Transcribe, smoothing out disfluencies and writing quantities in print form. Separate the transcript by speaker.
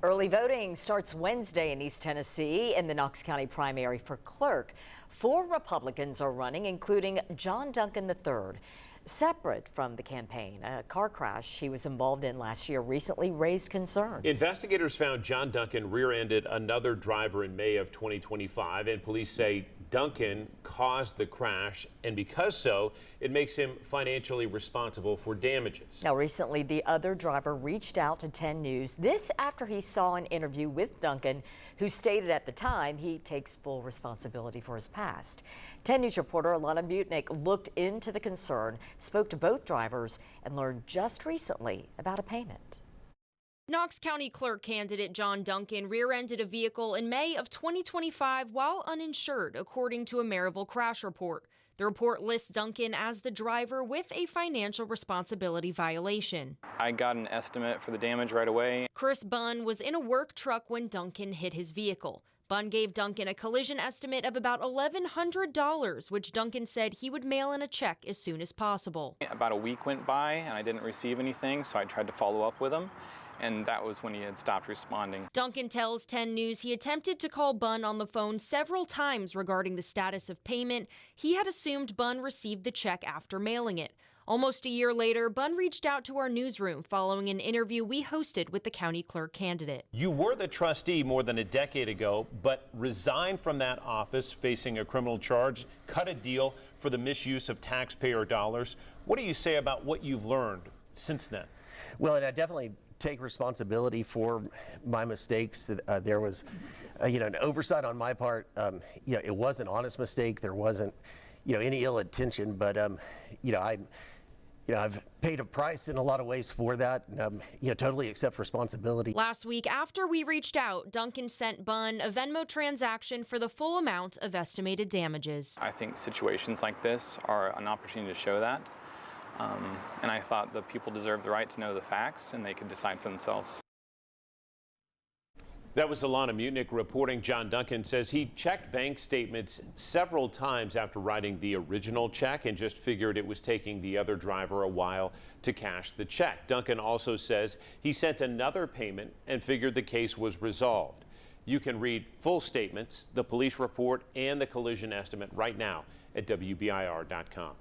Speaker 1: Early voting starts Wednesday in East Tennessee in the Knox County primary for clerk. 4 Republicans are running, including John Duncan III. Separate from the campaign, a car crash he was involved in last year recently raised concerns.
Speaker 2: Investigators found John Duncan rear-ended another driver in May of 2025, and police say Duncan caused the crash, and because so, it makes him financially responsible for damages.
Speaker 1: Now, recently, the other driver reached out to 10 News. This after he saw an interview with Duncan, who stated at the time he takes full responsibility for his past. 10 News reporter Alana Mutnick looked into the concern, spoke to both drivers, and learned just recently about a payment.
Speaker 3: Knox County Clerk candidate John Duncan rear-ended a vehicle in May of 2025 while uninsured, according to a Maryville crash report. The report lists Duncan as the driver with a financial responsibility violation.
Speaker 4: I got an estimate for the damage right away.
Speaker 3: Chris Bunn was in a work truck when Duncan hit his vehicle. Bunn gave Duncan a collision estimate of about $1,100, which Duncan said he would mail in a check as soon as possible.
Speaker 4: About a week went by and I didn't receive anything, so I tried to follow up with him, and that was when he had stopped responding.
Speaker 3: Duncan tells 10 News he attempted to call Bunn on the phone several times regarding the status of payment. He had assumed Bunn received the check after mailing it. Almost a year later, Bunn reached out to our newsroom following an interview we hosted with the county clerk candidate.
Speaker 2: You were the trustee more than a decade ago, but resigned from that office facing a criminal charge, cut a deal for the misuse of taxpayer dollars. What do you say about what you've learned since then?
Speaker 5: Well, and I definitely take responsibility for my mistakes. There was, an oversight on my part. It was an honest mistake. There wasn't, any ill intention, but, I've paid a price in a lot of ways for that, and, totally accept responsibility.
Speaker 3: Last week, after we reached out, Duncan sent Bunn a Venmo transaction for the full amount of estimated damages.
Speaker 4: I think situations like this are an opportunity to show that. And I thought that people deserve the right to know the facts and they could decide for themselves.
Speaker 2: That was Alana Mutnick reporting. John Duncan says he checked bank statements several times after writing the original check and just figured it was taking the other driver a while to cash the check. Duncan also says he sent another payment and figured the case was resolved. You can read full statements, the police report, and the collision estimate right now at WBIR.com.